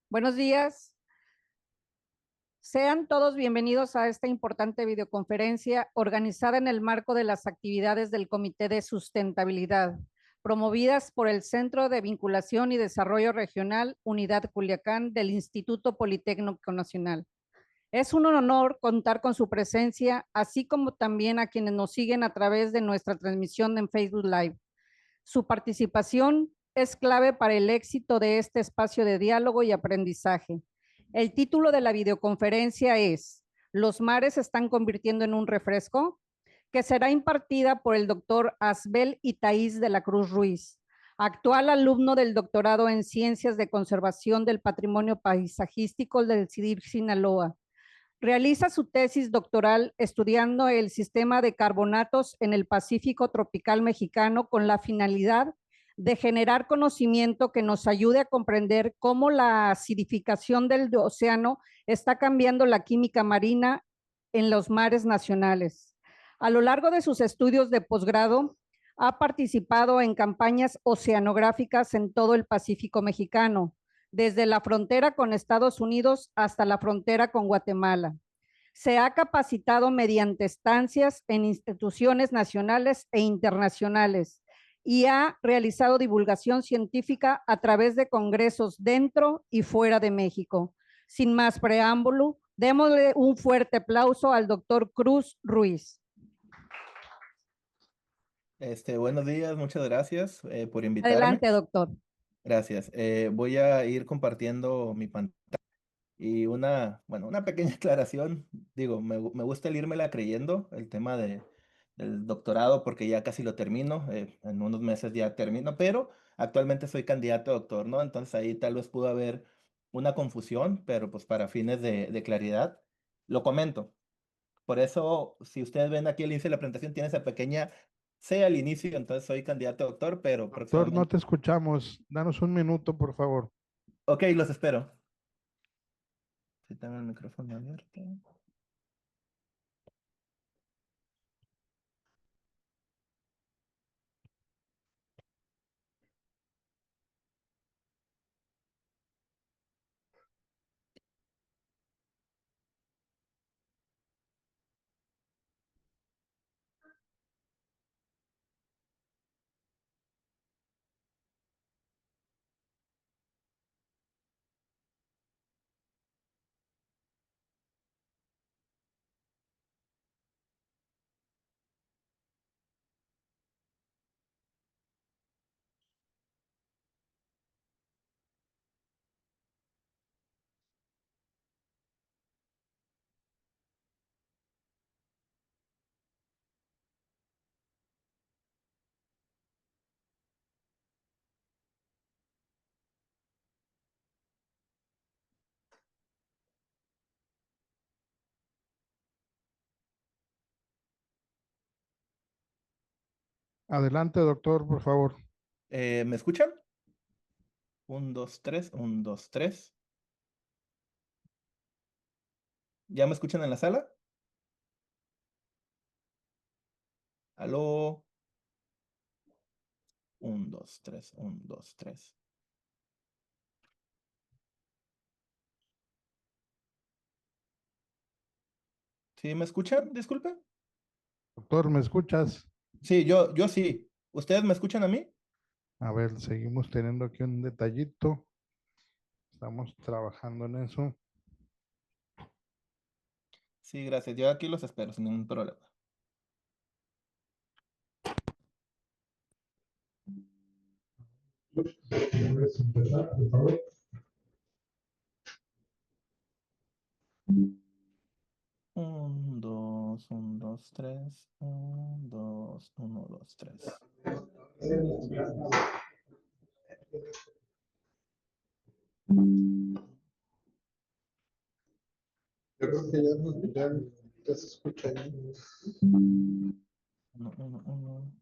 Buenos días. Sean todos bienvenidos a esta importante videoconferencia organizada en el marco de las actividades del Comité de Sustentabilidad, promovidas por el Centro de Vinculación y Desarrollo Regional Unidad Culiacán del Instituto Politécnico Nacional. Es un honor contar con su presencia, así como también a quienes nos siguen a través de nuestra transmisión en Facebook Live. Su participación es clave para el éxito de este espacio de diálogo y aprendizaje. El título de la videoconferencia es ¿Los mares se están convirtiendo en un refresco?, que será impartida por el doctor Asbel Itaís de la Cruz Ruiz, actual alumno del doctorado en Ciencias de Conservación del Patrimonio Paisajístico del CIDIR Sinaloa. Realiza su tesis doctoral estudiando el sistema de carbonatos en el Pacífico tropical mexicano con la finalidad de generar conocimiento que nos ayude a comprender cómo la acidificación del océano está cambiando la química marina en los mares nacionales. A lo largo de sus estudios de posgrado, ha participado en campañas oceanográficas en todo el Pacífico mexicano, desde la frontera con Estados Unidos hasta la frontera con Guatemala. Se ha capacitado mediante estancias en instituciones nacionales e internacionales y ha realizado divulgación científica a través de congresos dentro y fuera de México. Sin más preámbulo, démosle un fuerte aplauso al doctor Cruz Ruiz. Buenos días, muchas gracias por invitarme. Adelante, doctor. Gracias. Voy a ir compartiendo mi pantalla y una pequeña aclaración. Digo, me gusta el írmela creyendo el tema del doctorado porque ya casi lo termino, en unos meses ya termino, pero actualmente soy candidato a doctor, ¿no? Entonces ahí tal vez pudo haber una confusión, pero pues para fines de claridad lo comento. Por eso, si ustedes ven aquí el índice de la presentación, tiene esa pequeña C al inicio, entonces soy candidato a doctor, pero Doctor, no próximamente. te escuchamos. Danos un minuto, por favor. Ok, los espero. Si tengo el micrófono abierto. Adelante, doctor, por favor. ¿Me escuchan? 1, 2, 3, 1, 2, 3. ¿Ya me escuchan en la sala? ¿Aló? 1, 2, 3, 1, 2, 3. ¿Sí me escuchan? Disculpen. Doctor, ¿me escuchas? Sí, yo sí. ¿Ustedes me escuchan a mí? A ver, seguimos teniendo aquí un detallito. Estamos trabajando en eso. Sí, gracias. Yo aquí los espero sin ningún problema. ¿Puedes empezar, por favor? 1, 2, 2, 1, 2, 3. 1, 2, 1, 2, 3. Yo creo que ya se escucha ahí. 1, 1, 1.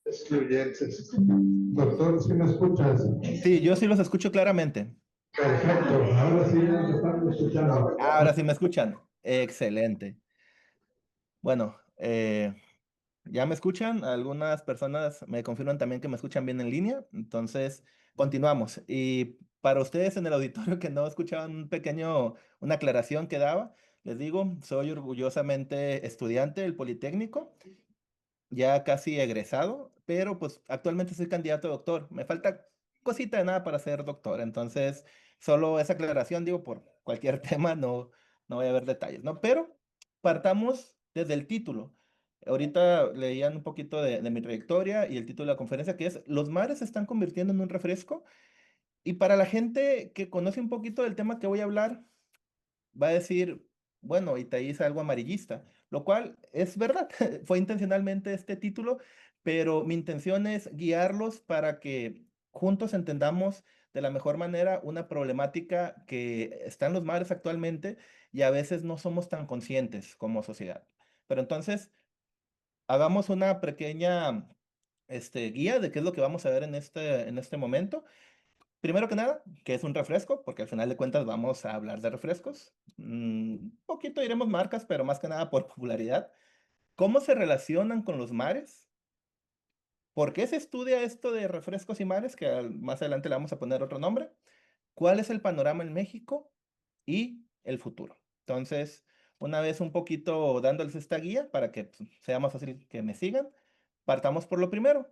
Excluyentes. Doctor, ¿sí me escuchas? Sí, yo sí los escucho claramente. Perfecto, ahora sí ya nos estamos escuchando. Ahora sí me escuchan. Excelente. Bueno, ¿ya me escuchan? Algunas personas me confirman también que me escuchan bien en línea. Entonces, continuamos. Y para ustedes en el auditorio que no escuchaban una aclaración que daba, les digo, soy orgullosamente estudiante del Politécnico, ya casi egresado, pero pues actualmente soy candidato a doctor. Me falta cosita de nada para ser doctor. Entonces, solo esa aclaración, digo, por cualquier tema, no voy a ver detalles, ¿no? Pero partamos desde el título. Ahorita leían un poquito de mi trayectoria y el título de la conferencia, que es Los mares se están convirtiendo en un refresco. Y para la gente que conoce un poquito del tema que voy a hablar, va a decir, bueno, Itaí es algo amarillista, lo cual es verdad, fue intencionalmente este título, pero mi intención es guiarlos para que juntos entendamos de la mejor manera una problemática que está en los mares actualmente y a veces no somos tan conscientes como sociedad. Pero entonces, hagamos una pequeña guía de qué es lo que vamos a ver en este momento. Primero que nada, ¿qué es un refresco? Porque al final de cuentas vamos a hablar de refrescos. Poquito diremos marcas, pero más que nada por popularidad. ¿Cómo se relacionan con los mares? ¿Por qué se estudia esto de refrescos y mares? Que más adelante le vamos a poner otro nombre. ¿Cuál es el panorama en México y el futuro? Entonces, una vez un poquito dándoles esta guía para que pues, sea más fácil que me sigan, partamos por lo primero.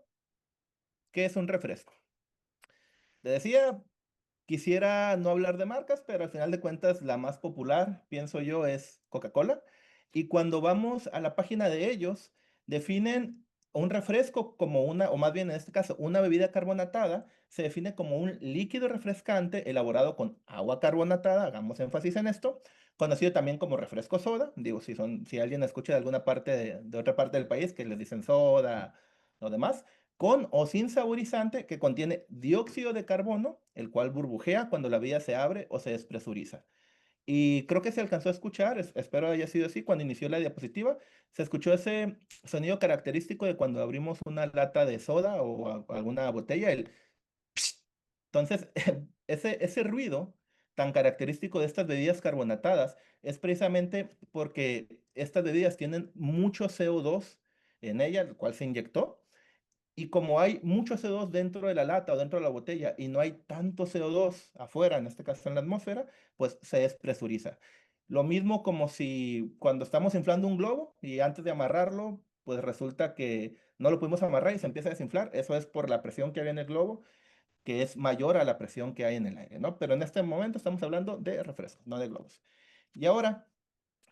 ¿Qué es un refresco? Le decía, quisiera no hablar de marcas, pero al final de cuentas la más popular, pienso yo, es Coca-Cola. Y cuando vamos a la página de ellos, definen un refresco como una, o más bien en este caso, una bebida carbonatada, se define como un líquido refrescante elaborado con agua carbonatada, hagamos énfasis en esto, conocido también como refresco soda. Digo, si alguien escucha de alguna parte de otra parte del país que les dicen soda o demás, con o sin saborizante que contiene dióxido de carbono, el cual burbujea cuando la vía se abre o se despresuriza. Y creo que se alcanzó a escuchar, espero haya sido así, cuando inició la diapositiva, se escuchó ese sonido característico de cuando abrimos una lata de soda o alguna botella, el entonces, ese ruido tan característico de estas bebidas carbonatadas es precisamente porque estas bebidas tienen mucho CO2 en ella, el cual se inyectó, y como hay mucho CO2 dentro de la lata o dentro de la botella y no hay tanto CO2 afuera, en este caso en la atmósfera, pues se despresuriza. Lo mismo como si cuando estamos inflando un globo y antes de amarrarlo, pues resulta que no lo pudimos amarrar y se empieza a desinflar. Eso es por la presión que había en el globo, que es mayor a la presión que hay en el aire, ¿no? Pero en este momento estamos hablando de refrescos, no de globos. Y ahora,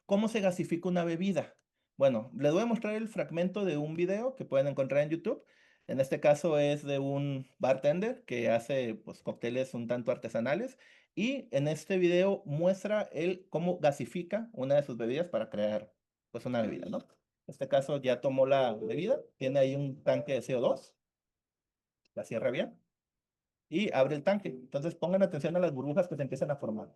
¿cómo se gasifica una bebida? Bueno, les voy a mostrar el fragmento de un video que pueden encontrar en YouTube. En este caso es de un bartender que hace pues, cócteles un tanto artesanales y en este video muestra él cómo gasifica una de sus bebidas para crear pues una bebida, ¿no? En este caso ya tomó la bebida, tiene ahí un tanque de CO2, la cierra bien y abre el tanque. Entonces pongan atención a las burbujas que se empiezan a formar.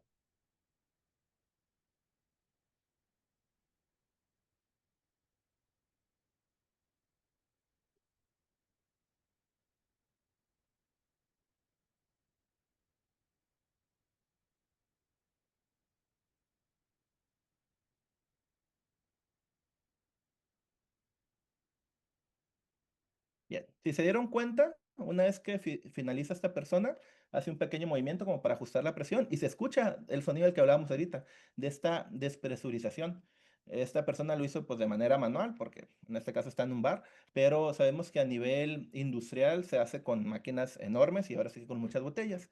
Bien, si se dieron cuenta, una vez que finaliza esta persona, hace un pequeño movimiento como para ajustar la presión y se escucha el sonido del que hablábamos ahorita, de esta despresurización. Esta persona lo hizo pues de manera manual, porque en este caso está en un bar, pero sabemos que a nivel industrial se hace con máquinas enormes y ahora sí con muchas botellas.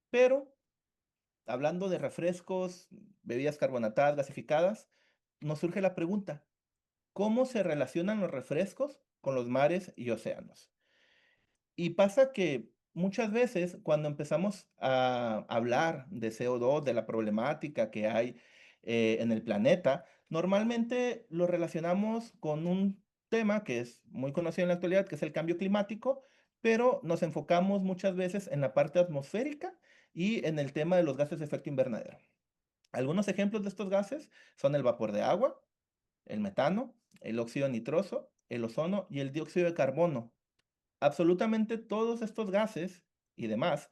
Pero hablando de refrescos, bebidas carbonatadas, gasificadas, nos surge la pregunta, ¿cómo se relacionan los refrescos con los mares y océanos? Y pasa que muchas veces cuando empezamos a hablar de CO2, de la problemática que hay en el planeta, normalmente lo relacionamos con un tema que es muy conocido en la actualidad, que es el cambio climático, pero nos enfocamos muchas veces en la parte atmosférica y en el tema de los gases de efecto invernadero. Algunos ejemplos de estos gases son el vapor de agua, el metano, el óxido nitroso, el ozono y el dióxido de carbono. Absolutamente todos estos gases y demás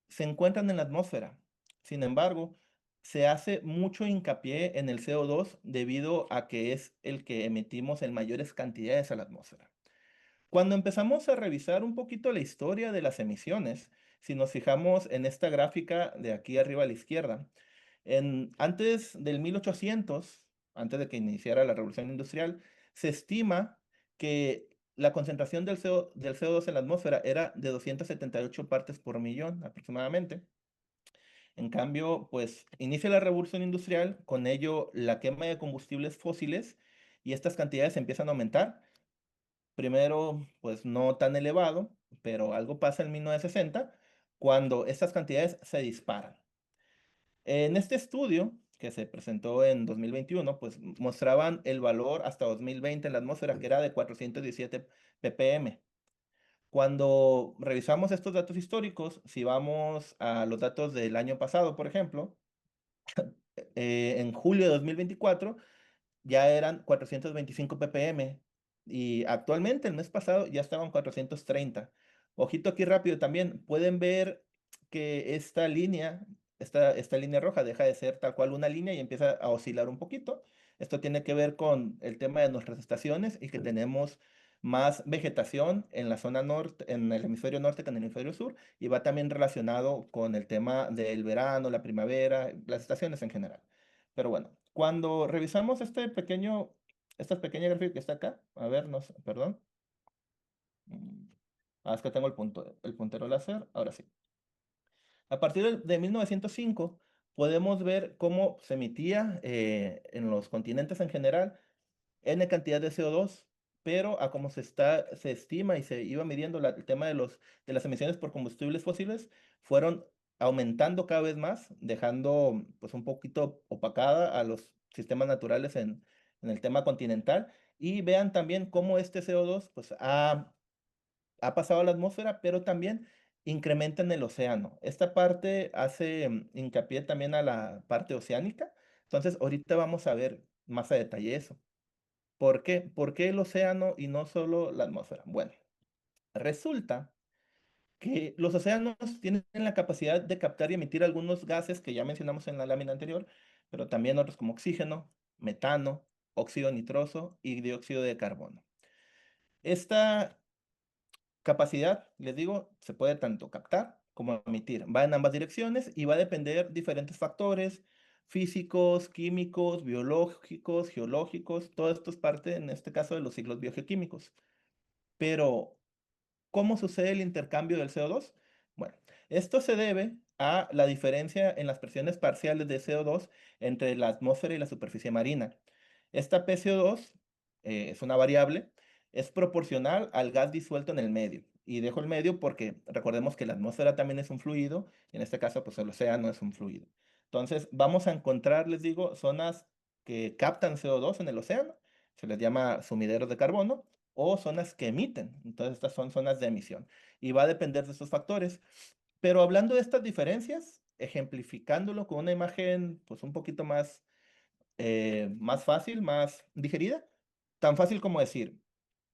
se encuentran en la atmósfera. Sin embargo, se hace mucho hincapié en el CO2 debido a que es el que emitimos en mayores cantidades a la atmósfera. Cuando empezamos a revisar un poquito la historia de las emisiones, si nos fijamos en esta gráfica de aquí arriba a la izquierda, antes del 1800, antes de que iniciara la revolución industrial, se estima que la concentración del CO2 en la atmósfera era de 278 partes por millón aproximadamente. En cambio, pues inicia la revolución industrial, con ello la quema de combustibles fósiles y estas cantidades empiezan a aumentar. Primero, pues no tan elevado, pero algo pasa en 1960 cuando estas cantidades se disparan. En este estudio, que se presentó en 2021, pues mostraban el valor hasta 2020 en la atmósfera, que era de 417 ppm. Cuando revisamos estos datos históricos, si vamos a los datos del año pasado, por ejemplo, en julio de 2024, ya eran 425 ppm y actualmente el mes pasado ya estaban 430. Ojito aquí rápido también, pueden ver que esta línea roja deja de ser tal cual una línea y empieza a oscilar un poquito. Esto tiene que ver con el tema de nuestras estaciones y que tenemos más vegetación en la zona norte, en el hemisferio norte que en el hemisferio sur, y va también relacionado con el tema del verano, la primavera, las estaciones en general. Pero bueno, cuando revisamos esta pequeña gráfica que está acá, a ver, no sé, perdón. Mm, es que tengo el puntero láser, ahora sí. A partir de 1905 podemos ver cómo se emitía en los continentes en general N cantidad de CO2, pero a como se estima y se iba midiendo el tema de las emisiones por combustibles fósiles, fueron aumentando cada vez más, dejando pues un poquito opacada a los sistemas naturales en el tema continental. Y vean también cómo este CO2 pues ha pasado a la atmósfera, pero también incrementa en el océano. Esta parte hace hincapié también a la parte oceánica. Entonces, ahorita vamos a ver más a detalle eso. ¿Por qué? ¿Por qué el océano y no solo la atmósfera? Bueno, resulta que los océanos tienen la capacidad de captar y emitir algunos gases que ya mencionamos en la lámina anterior, pero también otros como oxígeno, metano, óxido nitroso y dióxido de carbono. Esta capacidad, les digo, se puede tanto captar como emitir. Va en ambas direcciones y va a depender diferentes factores físicos, químicos, biológicos, geológicos. Todo esto es parte, en este caso, de los ciclos biogeoquímicos. Pero, ¿cómo sucede el intercambio del CO2? Bueno, esto se debe a la diferencia en las presiones parciales de CO2 entre la atmósfera y la superficie marina. Esta PCO2 es una variable, es proporcional al gas disuelto en el medio. Y dejo el medio porque recordemos que la atmósfera también es un fluido, y en este caso pues el océano es un fluido. Entonces vamos a encontrar, les digo, zonas que captan CO2 en el océano, se les llama sumideros de carbono, o zonas que emiten. Entonces estas son zonas de emisión. Y va a depender de estos factores. Pero hablando de estas diferencias, ejemplificándolo con una imagen pues un poquito más fácil, más digerida, tan fácil como decir,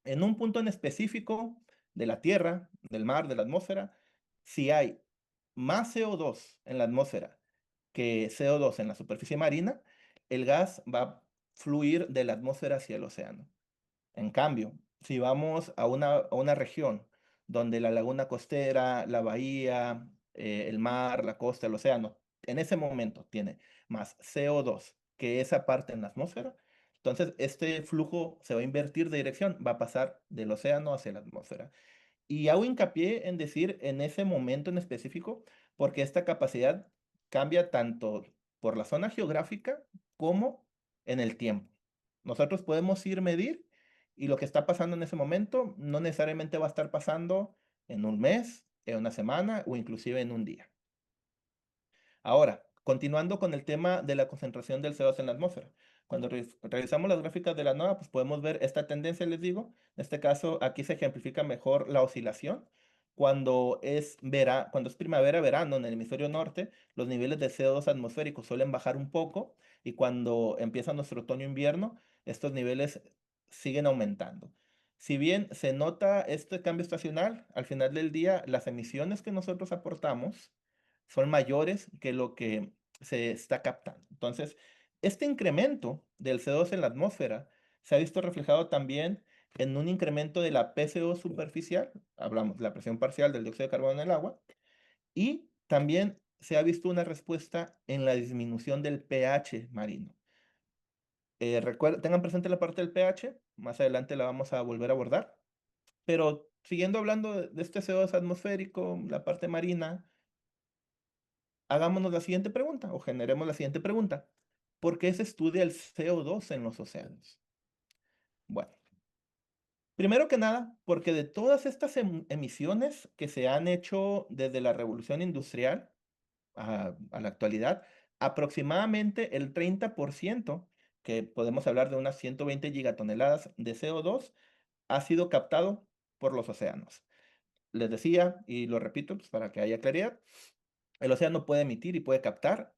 en un punto en específico de la Tierra, del mar, de la atmósfera, si hay más CO2 en la atmósfera que CO2 en la superficie marina, el gas va a fluir de la atmósfera hacia el océano. En cambio, si vamos a una región donde la laguna costera, la bahía, el mar, la costa, el océano, en ese momento tiene más CO2 que esa parte en la atmósfera. Entonces, este flujo se va a invertir de dirección, va a pasar del océano hacia la atmósfera. Y hago hincapié en decir en ese momento en específico, porque esta capacidad cambia tanto por la zona geográfica como en el tiempo. Nosotros podemos ir medir y lo que está pasando en ese momento no necesariamente va a estar pasando en un mes, en una semana o inclusive en un día. Ahora, continuando con el tema de la concentración del CO2 en la atmósfera. Cuando revisamos las gráficas de la NOAA, pues podemos ver esta tendencia, les digo. En este caso, aquí se ejemplifica mejor la oscilación. Cuando es primavera, verano en el hemisferio norte, los niveles de CO2 atmosféricos suelen bajar un poco y cuando empieza nuestro otoño-invierno, estos niveles siguen aumentando. Si bien se nota este cambio estacional, al final del día, las emisiones que nosotros aportamos son mayores que lo que se está captando. Entonces, este incremento del CO2 en la atmósfera se ha visto reflejado también en un incremento de la PCO superficial, hablamos de la presión parcial del dióxido de carbono en el agua, y también se ha visto una respuesta en la disminución del pH marino. Tengan presente la parte del pH, más adelante la vamos a volver a abordar, pero siguiendo hablando de este CO2 atmosférico, la parte marina, hagámonos la siguiente pregunta o generemos la siguiente pregunta. ¿Por qué se estudia el CO2 en los océanos? Bueno, primero que nada, porque de todas estas emisiones que se han hecho desde la revolución industrial a la actualidad, aproximadamente el 30%, que podemos hablar de unas 120 gigatoneladas de CO2, ha sido captado por los océanos. Les decía, y lo repito pues, para que haya claridad, el océano puede emitir y puede captar,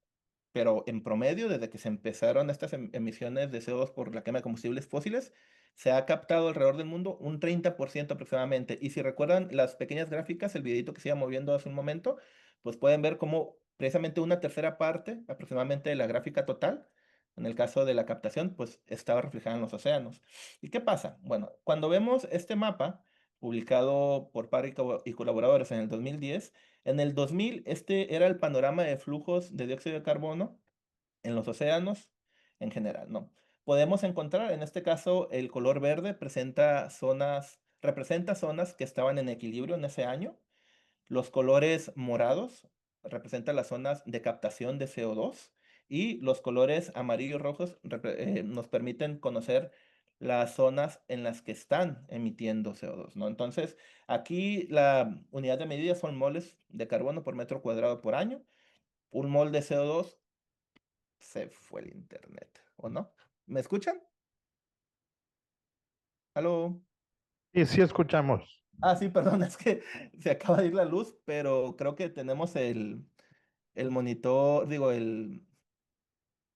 pero en promedio, desde que se empezaron estas emisiones de CO2 por la quema de combustibles fósiles, se ha captado alrededor del mundo un 30% aproximadamente. Y si recuerdan las pequeñas gráficas, el videito que se iba moviendo hace un momento, pues pueden ver cómo precisamente una tercera parte aproximadamente de la gráfica total, en el caso de la captación, pues estaba reflejada en los océanos. ¿Y qué pasa? Bueno, cuando vemos este mapa, publicado por Parry y colaboradores en el 2010, en el 2000, este era el panorama de flujos de dióxido de carbono en los océanos en general, ¿no? Podemos encontrar, en este caso, el color verde representa zonas que estaban en equilibrio en ese año. Los colores morados representan las zonas de captación de CO2 y los colores amarillos rojos nos permiten conocer las zonas en las que están emitiendo CO2, ¿no? Entonces, aquí la unidad de medida son moles de carbono por metro cuadrado por año. Un mol de CO2 se fue el internet, ¿o no? ¿Me escuchan? ¿Aló? Y sí escuchamos. Ah, sí, perdón, es que se acaba de ir la luz, pero creo que tenemos el monitor, digo, el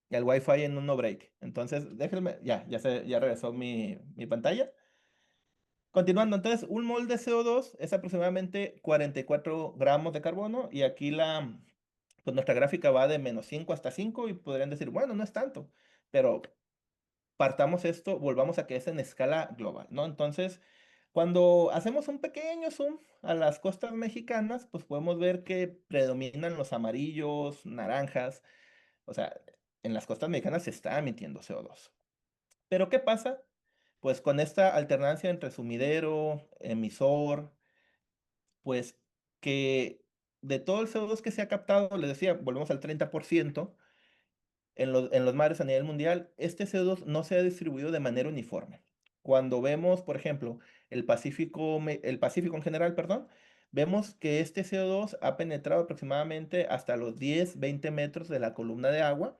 Wi-Fi en un no break. Entonces, déjenme, ya regresó mi pantalla. Continuando, entonces, un mol de CO2 es aproximadamente 44 gramos de carbono y aquí pues nuestra gráfica va de -5 hasta 5 y podrían decir, bueno, no es tanto, pero partamos esto, volvamos a que es en escala global, ¿no? Entonces, cuando hacemos un pequeño zoom a las costas mexicanas, pues podemos ver que predominan los amarillos, naranjas, o sea, en las costas mexicanas se está emitiendo CO2. Pero ¿qué pasa? Pues con esta alternancia entre sumidero, emisor, pues que de todo el CO2 que se ha captado, les decía, volvemos al 30%, en los mares a nivel mundial, este CO2 no se ha distribuido de manera uniforme. Cuando vemos, por ejemplo, el Pacífico en general, perdón, vemos que este CO2 ha penetrado aproximadamente hasta los 10, 20 metros de la columna de agua,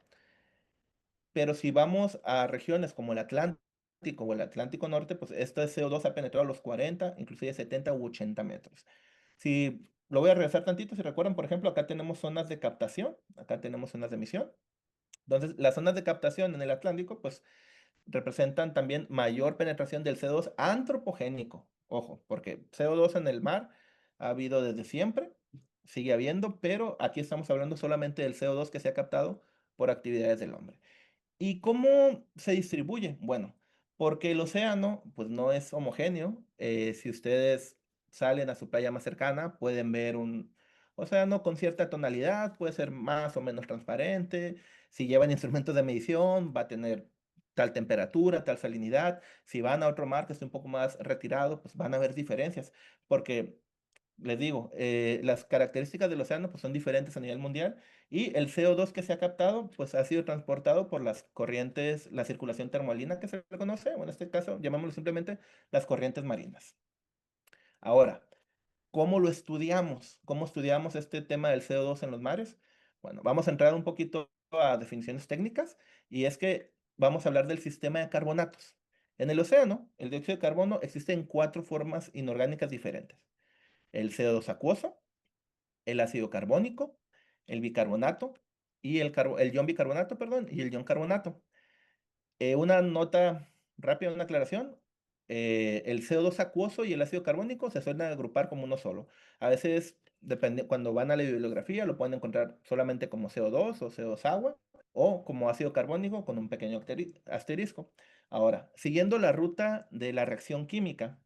pero si vamos a regiones como el Atlántico o el Atlántico Norte, pues este CO2 ha penetrado a los 40, inclusive 70 u 80 metros. Si lo voy a regresar tantito, si recuerdan, por ejemplo, acá tenemos zonas de captación, acá tenemos zonas de emisión. Entonces, las zonas de captación en el Atlántico, pues, representan también mayor penetración del CO2 antropogénico. Ojo, porque CO2 en el mar ha habido desde siempre, sigue habiendo, pero aquí estamos hablando solamente del CO2 que se ha captado por actividades del hombre. ¿Y cómo se distribuye? Bueno, porque el océano, pues, no es homogéneo. Si ustedes salen a su playa más cercana, pueden ver océano con cierta tonalidad, puede ser más o menos transparente. Si llevan instrumentos de medición, va a tener tal temperatura, tal salinidad. Si van a otro mar que esté un poco más retirado, pues van a haber diferencias, porque les digo, las características del océano pues, son diferentes a nivel mundial y el CO2 que se ha captado pues ha sido transportado por las corrientes, la circulación termalina que se le conoce, o en este caso llamémoslo simplemente las corrientes marinas. Ahora, ¿cómo lo estudiamos? ¿Cómo estudiamos este tema del CO2 en los mares? Bueno, vamos a entrar un poquito a definiciones técnicas y es que vamos a hablar del sistema de carbonatos. En el océano, el dióxido de carbono existe en 4 formas inorgánicas diferentes. El CO2 acuoso, el ácido carbónico, el bicarbonato y el ion bicarbonato, perdón, y el ion carbonato. Una nota rápida, una aclaración. El CO2 acuoso y el ácido carbónico se suelen agrupar como uno solo. A veces, depende, cuando van a la bibliografía, lo pueden encontrar solamente como CO2 o CO2 agua o como ácido carbónico con un pequeño asterisco. Ahora, siguiendo la ruta de la reacción química,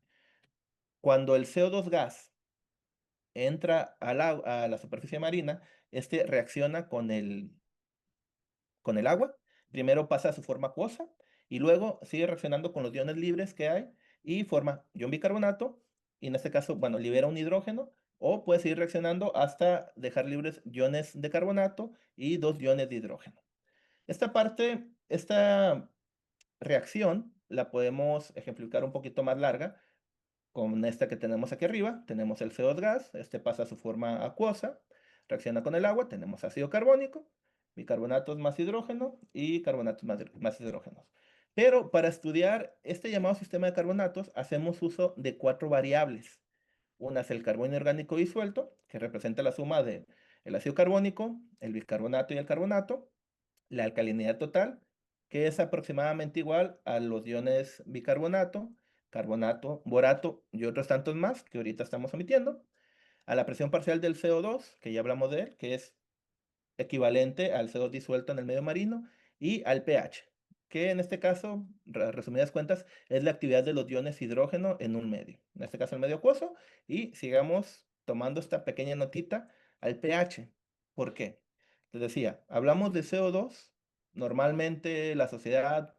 cuando el CO2 gas entra a la superficie marina, este reacciona con el agua. Primero pasa a su forma acuosa y luego sigue reaccionando con los iones libres que hay y forma ion bicarbonato. Y en este caso, bueno, libera un hidrógeno o puede seguir reaccionando hasta dejar libres iones de carbonato y 2 iones de hidrógeno. Esta reacción la podemos ejemplificar un poquito más larga con esta que tenemos aquí arriba. Tenemos el CO2 gas, este pasa a su forma acuosa, reacciona con el agua, tenemos ácido carbónico, bicarbonatos más hidrógeno y carbonatos más hidrógenos. Pero para estudiar este llamado sistema de carbonatos, hacemos uso de 4 variables. Una es el carbono orgánico disuelto, que representa la suma de el ácido carbónico, el bicarbonato y el carbonato, la alcalinidad total, que es aproximadamente igual a los iones bicarbonato, carbonato, borato y otros tantos más que ahorita estamos omitiendo, a la presión parcial del CO2, que ya hablamos de él, que es equivalente al CO2 disuelto en el medio marino, y al pH, que en este caso, resumidas cuentas, es la actividad de los iones hidrógeno en un medio, en este caso el medio acuoso, y sigamos tomando esta pequeña notita al pH. ¿Por qué? Les decía, hablamos de CO2, normalmente la sociedad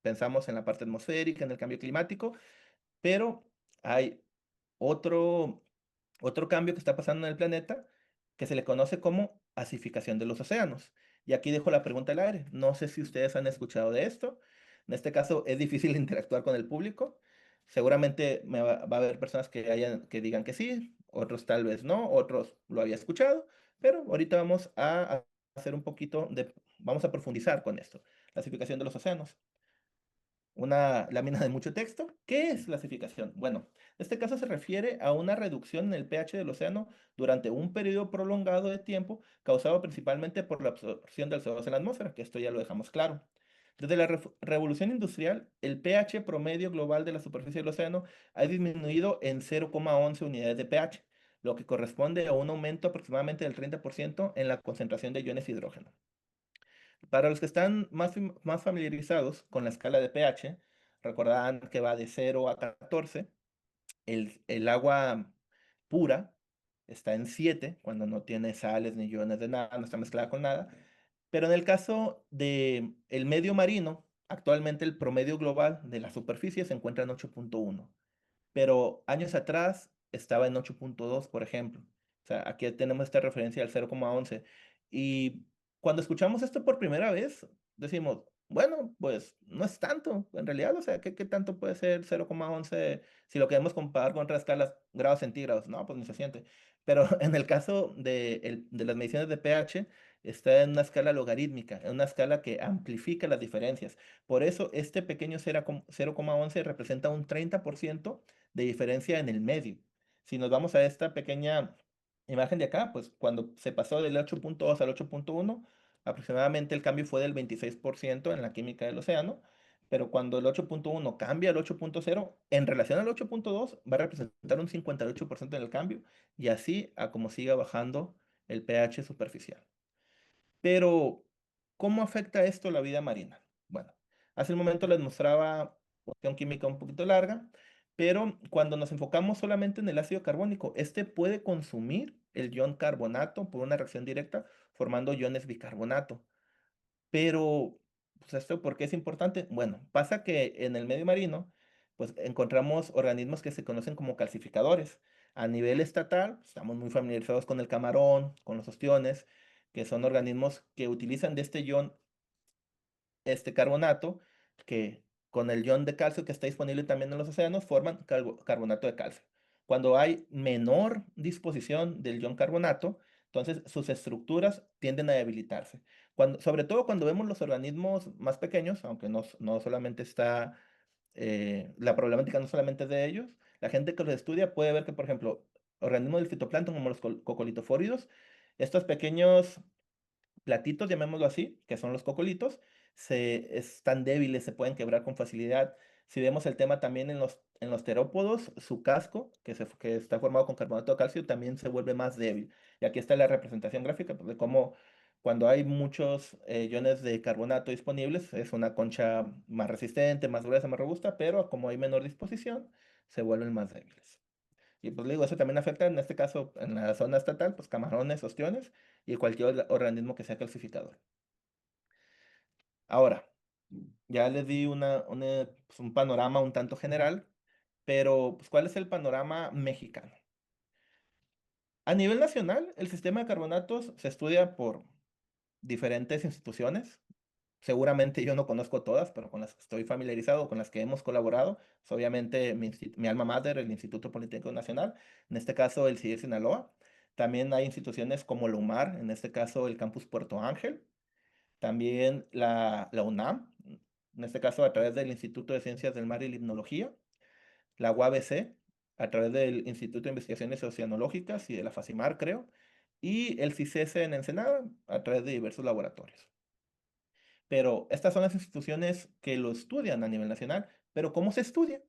pensamos en la parte atmosférica, en el cambio climático, pero hay otro, otro cambio que está pasando en el planeta que se le conoce como acidificación de los océanos. Y aquí dejo la pregunta al aire. No sé si ustedes han escuchado de esto. En este caso es difícil interactuar con el público. Seguramente va a haber personas que digan que sí, otros tal vez no, otros lo había escuchado, pero ahorita vamos a hacer un poquito vamos a profundizar con esto. La acidificación de los océanos, una lámina de mucho texto. ¿Qué es la acidificación? Bueno, en este caso se refiere a una reducción en el pH del océano durante un periodo prolongado de tiempo causado principalmente por la absorción del CO2 en la atmósfera, que esto ya lo dejamos claro. Desde la revolución industrial, el pH promedio global de la superficie del océano ha disminuido en 0,11 unidades de pH, lo que corresponde a un aumento aproximadamente del 30% en la concentración de iones hidrógeno. Para los que están más familiarizados con la escala de pH, recordarán que va de 0 a 14. El agua pura está en 7 cuando no tiene sales ni iones de nada, no está mezclada con nada. Pero en el caso del medio marino, actualmente el promedio global de la superficie se encuentra en 8,1, pero años atrás estaba en 8,2, por ejemplo. O sea, aquí tenemos esta referencia al 0,11. Y cuando escuchamos esto por primera vez, decimos, bueno, pues no es tanto, en realidad, o sea, ¿qué tanto puede ser 0,11 si lo queremos comparar con otras escalas, grados centígrados? No, pues ni se siente. Pero en el caso de las mediciones de pH, está en una escala logarítmica, en una escala que amplifica las diferencias. Por eso, este pequeño 0,11 representa un 30% de diferencia en el medio. Si nos vamos a esta pequeña imagen de acá, pues cuando se pasó del 8,2 al 8,1, aproximadamente el cambio fue del 26% en la química del océano, pero cuando el 8,1 cambia al 8,0, en relación al 8,2 va a representar un 58% en el cambio, y así a como siga bajando el pH superficial. Pero, ¿cómo afecta esto la vida marina? Bueno, hace un momento les mostraba cuestión química un poquito larga, pero cuando nos enfocamos solamente en el ácido carbónico, este puede consumir el ion carbonato por una reacción directa, formando iones bicarbonato. Pero, pues, ¿esto por qué es importante? Bueno, pasa que en el medio marino, pues encontramos organismos que se conocen como calcificadores. A nivel estatal, pues, estamos muy familiarizados con el camarón, con los ostiones, que son organismos que utilizan de este ion, este carbonato, que con el ion de calcio que está disponible también en los océanos, forman carbonato de calcio. Cuando hay menor disposición del ion carbonato, entonces sus estructuras tienden a debilitarse. Sobre todo cuando vemos los organismos más pequeños, aunque no solamente está, la problemática no solamente es de ellos, la gente que los estudia puede ver que, por ejemplo, organismos del fitoplancton como los cocolitofóridos, estos pequeños platitos, llamémoslo así, que son los cocolitos, están débiles, se pueden quebrar con facilidad. Si vemos el tema también en los terópodos, su casco, que está formado con carbonato de calcio, también se vuelve más débil. Y aquí está la representación gráfica, pues, de cómo cuando hay muchos iones de carbonato disponibles, es una concha más resistente, más gruesa, más robusta, pero como hay menor disposición, se vuelven más débiles. Y pues le digo, eso también afecta, en este caso, en la zona estatal, pues camarones, ostiones y cualquier organismo que sea calcificador. Ahora, ya les di pues, un panorama un tanto general, pero pues, ¿cuál es el panorama mexicano? A nivel nacional, el sistema de carbonatos se estudia por diferentes instituciones. Seguramente yo no conozco todas, pero con las que estoy familiarizado, con las que hemos colaborado, pues, obviamente mi alma mater, el Instituto Politécnico Nacional, en este caso el CIDE Sinaloa. También hay instituciones como la UMAR, en este caso el Campus Puerto Ángel. También la UNAM, en este caso a través del Instituto de Ciencias del Mar y Limnología. La UABC, a través del Instituto de Investigaciones Oceanológicas y de la FACIMAR, creo. Y el CICESE en Ensenada, a través de diversos laboratorios. Pero estas son las instituciones que lo estudian a nivel nacional. Pero ¿cómo se estudia?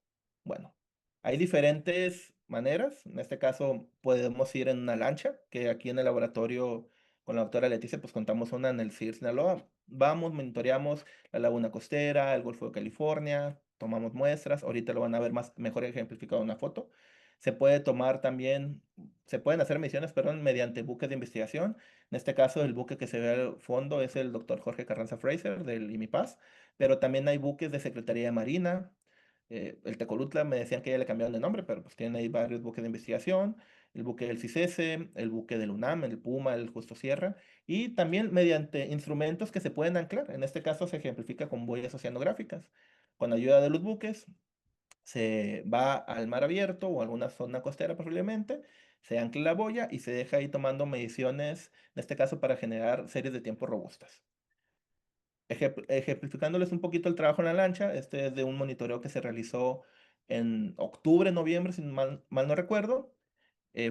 Bueno, hay diferentes maneras. En este caso podemos ir en una lancha, que aquí en el laboratorio con la doctora Leticia, pues contamos una en el CIR Sinaloa. Vamos, monitoreamos la laguna costera, el Golfo de California, tomamos muestras. Ahorita lo van a ver mejor ejemplificado en una foto. Se puede tomar también, se pueden hacer misiones, perdón, mediante buques de investigación. En este caso, el buque que se ve al fondo es el doctor Jorge Carranza Fraser del IMIPAS, pero también hay buques de Secretaría de Marina. El Tecolutla me decían que ya le cambiaron de nombre, pero pues tienen ahí varios buques de investigación. El buque del CICESE, el buque del UNAM, el Puma, el Justo Sierra, y también mediante instrumentos que se pueden anclar. En este caso se ejemplifica con boyas oceanográficas. Con ayuda de los buques, se va al mar abierto o alguna zona costera posiblemente, se ancla la boya y se deja ahí tomando mediciones, en este caso para generar series de tiempo robustas. Ejemplificándoles un poquito el trabajo en la lancha, este es de un monitoreo que se realizó en octubre, noviembre, si mal no recuerdo.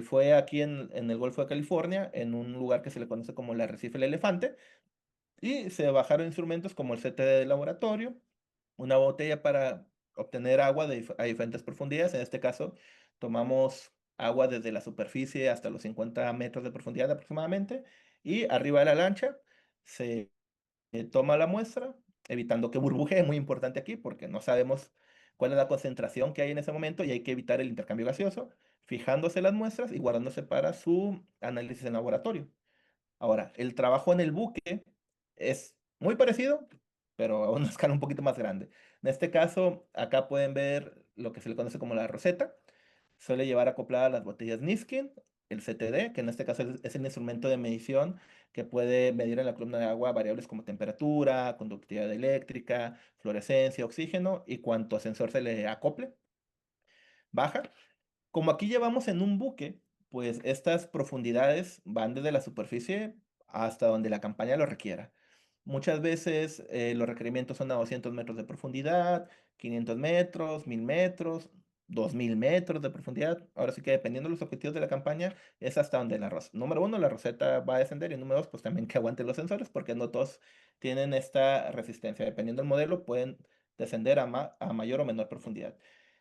Fue aquí en el Golfo de California, en un lugar que se le conoce como el Arrecife del Elefante, y se bajaron instrumentos como el CTD de laboratorio, una botella para obtener agua a diferentes profundidades. En este caso, tomamos agua desde la superficie hasta los 50 metros de profundidad aproximadamente, y arriba de la lancha se toma la muestra, evitando que burbujee, muy importante aquí, porque no sabemos cuál es la concentración que hay en ese momento y hay que evitar el intercambio gaseoso, fijándose las muestras y guardándose para su análisis en laboratorio. Ahora, el trabajo en el buque es muy parecido, pero a una escala un poquito más grande. En este caso, acá pueden ver lo que se le conoce como la roseta. Suele llevar acopladas las botellas Niskin, el CTD, que en este caso es el instrumento de medición que puede medir en la columna de agua variables como temperatura, conductividad eléctrica, fluorescencia, oxígeno y cuánto sensor se le acople. Baja. Como aquí llevamos en un buque, pues estas profundidades van desde la superficie hasta donde la campaña lo requiera. Muchas veces los requerimientos son a 200 metros de profundidad, 500 metros, 1000 metros, 2000 metros de profundidad. Ahora sí que dependiendo de los objetivos de la campaña, es hasta donde número uno, la roseta va a descender y número dos, pues también que aguanten los sensores porque no todos tienen esta resistencia. Dependiendo del modelo, pueden descender a mayor o menor profundidad.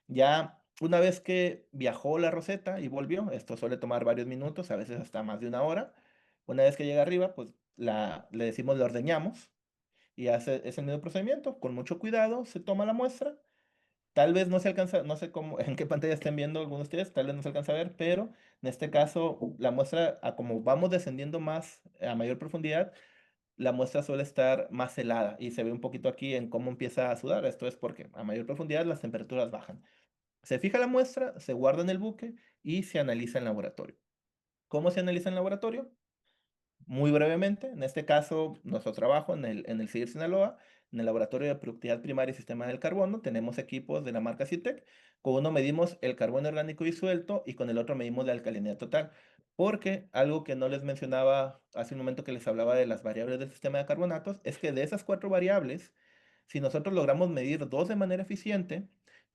Ya una vez que viajó la roseta y volvió, esto suele tomar varios minutos, a veces hasta más de una hora. Una vez que llega arriba, pues le decimos, le ordeñamos y es el mismo procedimiento. Con mucho cuidado se toma la muestra Tal vez no se alcanza, no sé cómo, en qué pantalla estén viendo algunos de ustedes, tal vez no se alcanza a ver, pero en este caso la muestra, a como vamos descendiendo más a mayor profundidad, la muestra suele estar más helada y se ve un poquito aquí en cómo empieza a sudar. Esto es porque a mayor profundidad las temperaturas bajan. Se fija la muestra, se guarda en el buque y se analiza en laboratorio. ¿Cómo se analiza en laboratorio? Muy brevemente, en este caso, nuestro trabajo en el CIDR Sinaloa, en el Laboratorio de Productividad Primaria y Sistema del Carbono, tenemos equipos de la marca CITEC. Con uno medimos el carbono orgánico disuelto y con el otro medimos la alcalinidad total. Porque algo que no les mencionaba hace un momento que les hablaba de las variables del sistema de carbonatos, es que de esas 4 variables, si nosotros logramos medir 2 de manera eficiente,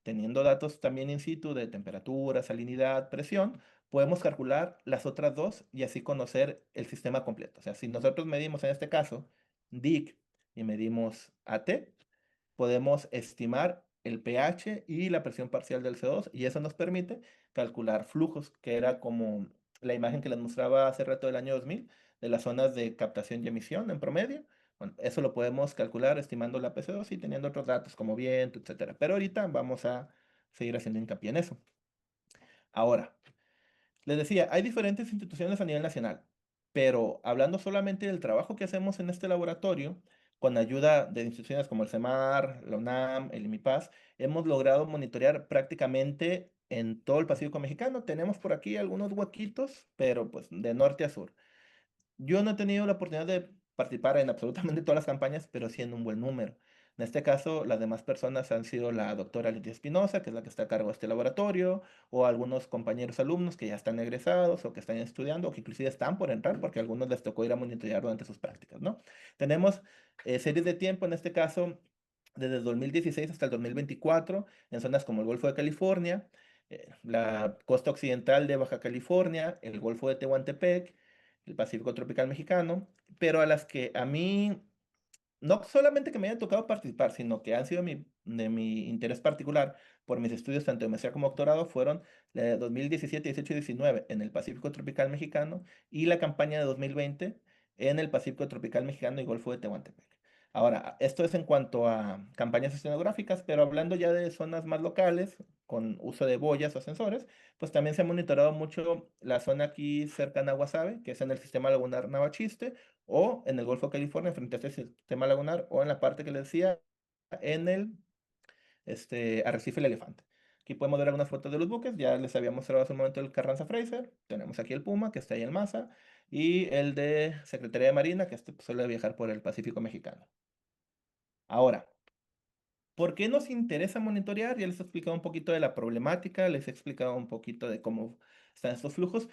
teniendo datos también in situ de temperatura, salinidad, presión, podemos calcular las otras 2 y así conocer el sistema completo. O sea, si nosotros medimos en este caso DIC y medimos AT, podemos estimar el pH y la presión parcial del CO2 y eso nos permite calcular flujos, que era como la imagen que les mostraba hace rato del año 2000 de las zonas de captación y emisión en promedio. Bueno, eso lo podemos calcular estimando la PC2 y teniendo otros datos como viento, etcétera. Pero ahorita vamos a seguir haciendo hincapié en eso. Ahora, les decía, hay diferentes instituciones a nivel nacional, pero hablando solamente del trabajo que hacemos en este laboratorio, con ayuda de instituciones como el CEMAR, la UNAM, el IMIPAS, hemos logrado monitorear prácticamente en todo el Pacífico mexicano. Tenemos por aquí algunos huequitos, pero pues de norte a sur. Yo no he tenido la oportunidad de participar en absolutamente todas las campañas, pero sí en un buen número. En este caso, las demás personas han sido la doctora Lidia Espinosa, que es la que está a cargo de este laboratorio, o algunos compañeros alumnos que ya están egresados o que están estudiando o que inclusive están por entrar porque a algunos les tocó ir a monitorear durante sus prácticas, ¿no? Tenemos series de tiempo, en este caso, desde el 2016 hasta el 2024, en zonas como el Golfo de California, la costa occidental de Baja California, el Golfo de Tehuantepec, el Pacífico tropical mexicano, pero a las que a mí, no solamente que me hayan tocado participar, sino que han sido de mi interés particular por mis estudios tanto de maestría como doctorado, fueron la de 2017, 18 y 19 en el Pacífico tropical mexicano y la campaña de 2020 en el Pacífico tropical mexicano y Golfo de Tehuantepec. Ahora, esto es en cuanto a campañas oceanográficas, pero hablando ya de zonas más locales, con uso de boyas o sensores, pues también se ha monitorado mucho la zona aquí cercana a Guasave, que es en el sistema lagunar Navachiste, o en el Golfo de California, frente a este sistema lagunar, o en la parte que les decía, en el Arrecife El Elefante. Aquí podemos ver algunas fotos de los buques, ya les había mostrado hace un momento el Carranza Fraser, tenemos aquí el Puma, que está ahí en Masa, y el de Secretaría de Marina, que pues, suele viajar por el Pacífico mexicano. Ahora, ¿por qué nos interesa monitorear? Ya les he explicado un poquito de la problemática, les he explicado un poquito de cómo están estos flujos,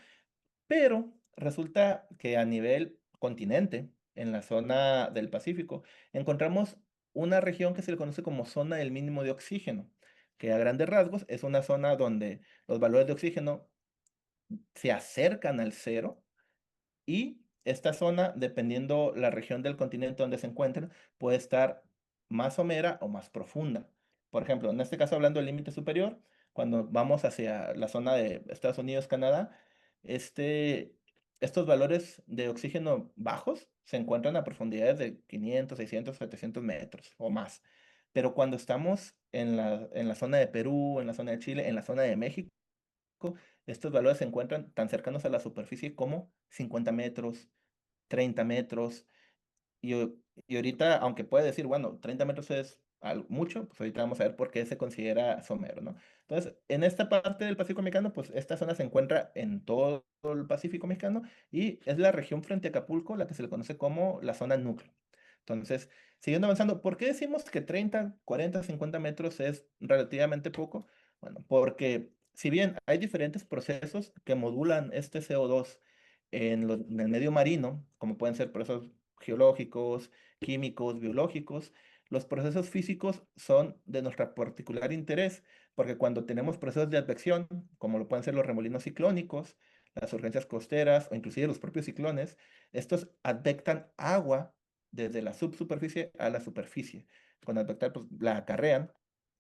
pero resulta que a nivel continente, en la zona del Pacífico, encontramos una región que se le conoce como zona del mínimo de oxígeno, que a grandes rasgos es una zona donde los valores de oxígeno se acercan al cero y esta zona, dependiendo la región del continente donde se encuentra, puede estar más somera o más profunda. Por ejemplo, en este caso hablando del límite superior, cuando vamos hacia la zona de Estados Unidos, Canadá, este, estos valores de oxígeno bajos se encuentran a profundidades de 500, 600, 700 metros o más. Pero cuando estamos en la zona de Perú, en la zona de Chile, en la zona de México, estos valores se encuentran tan cercanos a la superficie como 50 metros, 30 metros. Y ahorita, aunque puede decir, bueno, 30 metros es mucho, pues ahorita vamos a ver por qué se considera somero, ¿no? Entonces, en esta parte del Pacífico mexicano, pues esta zona se encuentra en todo el Pacífico mexicano y es la región frente a Acapulco, la que se le conoce como la zona núcleo. Entonces, siguiendo avanzando, ¿por qué decimos que 30, 40, 50 metros es relativamente poco? Bueno, porque si bien hay diferentes procesos que modulan este CO2 en el medio marino, como pueden ser procesos geológicos, químicos, biológicos, los procesos físicos son de nuestro particular interés, porque cuando tenemos procesos de advección, como lo pueden ser los remolinos ciclónicos, las urgencias costeras o inclusive los propios ciclones, estos advectan agua desde la subsuperficie a la superficie. Con advectar, pues la acarrean.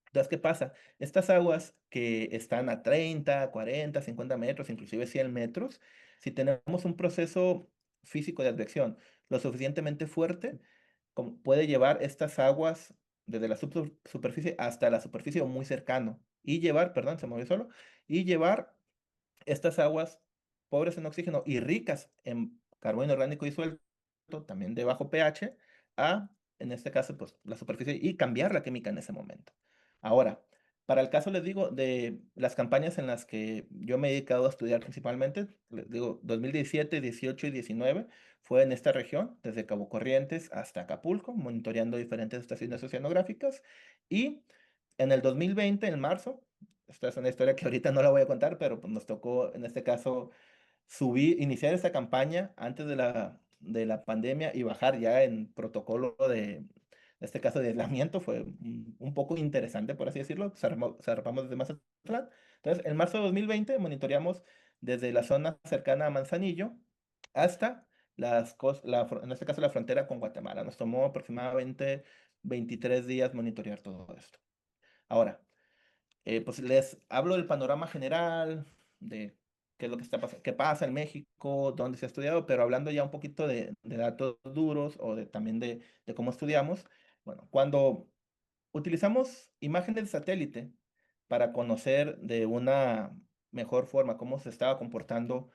Entonces, ¿qué pasa? Estas aguas que están a 30, 40, 50 metros, inclusive 100 metros, si tenemos un proceso físico de advección lo suficientemente fuerte, puede llevar estas aguas desde la superficie hasta la superficie o muy cercano, y llevar, perdón, se movió solo, y llevar estas aguas pobres en oxígeno y ricas en carbono orgánico disuelto, también de bajo pH, a, en este caso, pues la superficie y cambiar la química en ese momento. Ahora, para el caso, les digo, de las campañas en las que yo me he dedicado a estudiar principalmente, les digo, 2017, 18 y 19, fue en esta región, desde Cabo Corrientes hasta Acapulco, monitoreando diferentes estaciones oceanográficas. Y en el 2020, en marzo, esta es una historia que ahorita no la voy a contar, pero pues nos tocó, en este caso, iniciar esta campaña antes de la pandemia y bajar ya en protocolo en este caso de aislamiento. Fue un poco interesante, por así decirlo. Zarpamos desde Mazatlán. Entonces, en marzo de 2020 monitoreamos desde la zona cercana a Manzanillo hasta en este caso la frontera con Guatemala. Nos tomó aproximadamente 23 días monitorear todo esto. Ahora, pues les hablo del panorama general, de qué es lo que está pasando, qué pasa en México, dónde se ha estudiado, pero hablando ya un poquito de datos duros o también de cómo estudiamos. Bueno, cuando utilizamos imágenes de satélite para conocer de una mejor forma cómo se estaba comportando,